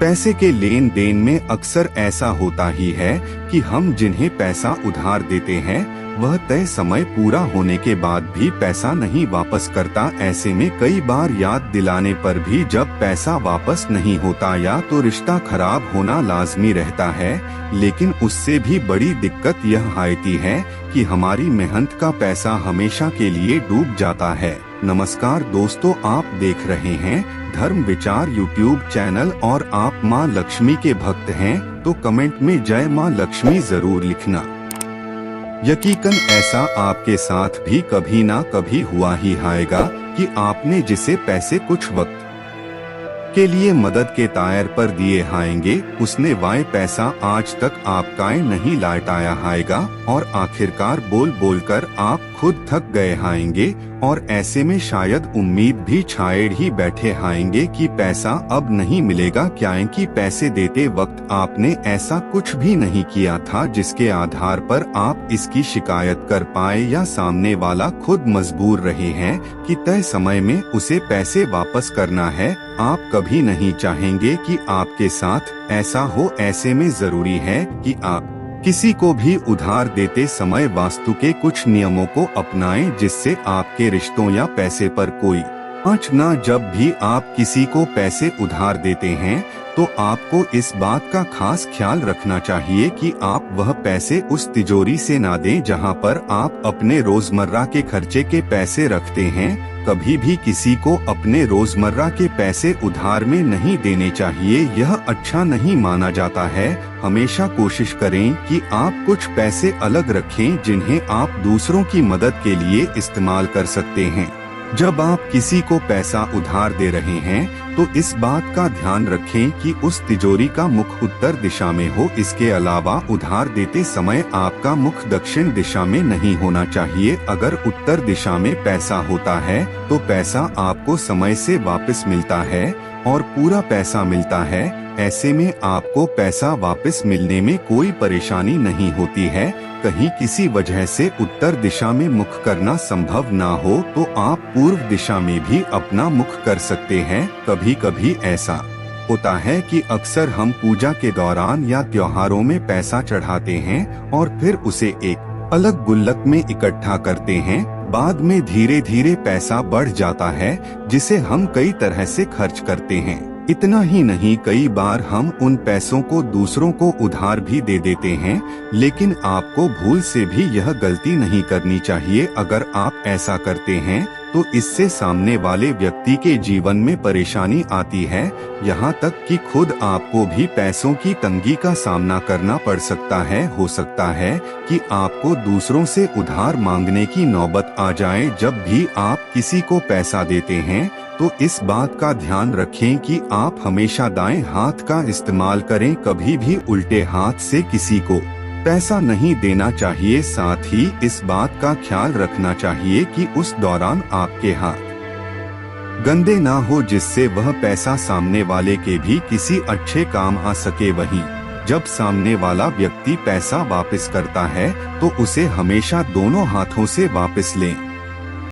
पैसे के लेन देन में अक्सर ऐसा होता ही है कि हम जिन्हें पैसा उधार देते हैं वह तय समय पूरा होने के बाद भी पैसा नहीं वापस करता। ऐसे में कई बार याद दिलाने पर भी जब पैसा वापस नहीं होता या तो रिश्ता खराब होना लाजमी रहता है, लेकिन उससे भी बड़ी दिक्कत यह आती है कि हमारी मेहनत का पैसा हमेशा के लिए डूब जाता है। नमस्कार दोस्तों, आप देख रहे हैं धर्म विचार यूट्यूब चैनल और आप माँ लक्ष्मी के भक्त हैं तो कमेंट में जय माँ लक्ष्मी जरूर लिखना। यकीनन ऐसा आपके साथ भी कभी ना कभी हुआ ही आएगा कि आपने जिसे पैसे कुछ वक्त के लिए मदद के तायर पर दिए आएंगे, उसने वह पैसा आज तक आपका नहीं लौटाया आएगा और आखिरकार बोल बोल कर आप खुद थक गए आएंगे और ऐसे में शायद उम्मीद भी छाए ही बैठे आएंगे कि पैसा अब नहीं मिलेगा, क्योंकि पैसे देते वक्त आपने ऐसा कुछ भी नहीं किया था जिसके आधार पर आप इसकी शिकायत कर पाए या सामने वाला खुद मजबूर रहे हैं कि तय समय में उसे पैसे वापस करना है। आप कभी नहीं चाहेंगे कि आपके साथ ऐसा हो। ऐसे में जरूरी है कि आप किसी को भी उधार देते समय वास्तु के कुछ नियमों को अपनाएं जिससे आपके रिश्तों या पैसे पर कोई आंच ना। जब भी आप किसी को पैसे उधार देते हैं तो आपको इस बात का खास ख्याल रखना चाहिए कि आप वह पैसे उस तिजोरी से ना दें जहां पर आप अपने रोजमर्रा के खर्चे के पैसे रखते हैं। कभी भी किसी को अपने रोजमर्रा के पैसे उधार में नहीं देने चाहिए, यह अच्छा नहीं माना जाता है। हमेशा कोशिश करें कि आप कुछ पैसे अलग रखें जिन्हें आप दूसरों की मदद के लिए इस्तेमाल कर सकते हैं। जब आप किसी को पैसा उधार दे रहे हैं तो इस बात का ध्यान रखें कि उस तिजोरी का मुख उत्तर दिशा में हो। इसके अलावा उधार देते समय आपका मुख दक्षिण दिशा में नहीं होना चाहिए। अगर उत्तर दिशा में पैसा होता है तो पैसा आपको समय से वापस मिलता है और पूरा पैसा मिलता है। ऐसे में आपको पैसा वापस मिलने में कोई परेशानी नहीं होती है। कहीं किसी वजह से उत्तर दिशा में मुख करना संभव ना हो तो आप पूर्व दिशा में भी अपना मुख कर सकते हैं। कभी कभी ऐसा होता है कि अक्सर हम पूजा के दौरान या त्योहारों में पैसा चढ़ाते हैं और फिर उसे एक अलग गुल्लक में इकट्ठा करते हैं। बाद में धीरे धीरे पैसा बढ़ जाता है जिसे हम कई तरह से खर्च करते हैं। इतना ही नहीं, कई बार हम उन पैसों को दूसरों को उधार भी दे देते हैं, लेकिन आपको भूल से भी यह गलती नहीं करनी चाहिए। अगर आप ऐसा करते हैं तो इससे सामने वाले व्यक्ति के जीवन में परेशानी आती है, यहाँ तक कि खुद आपको भी पैसों की तंगी का सामना करना पड़ सकता है। हो सकता है कि आपको दूसरों से उधार मांगने की नौबत आ जाए। जब भी आप किसी को पैसा देते हैं तो इस बात का ध्यान रखें कि आप हमेशा दाएं हाथ का इस्तेमाल करें, कभी भी उल्टे हाथ से किसी को पैसा नहीं देना चाहिए। साथ ही इस बात का ख्याल रखना चाहिए कि उस दौरान आपके हाथ गंदे ना हो जिससे वह पैसा सामने वाले के भी किसी अच्छे काम आ सके। वहीं जब सामने वाला व्यक्ति पैसा वापस करता है तो उसे हमेशा दोनों हाथों से वापस लें।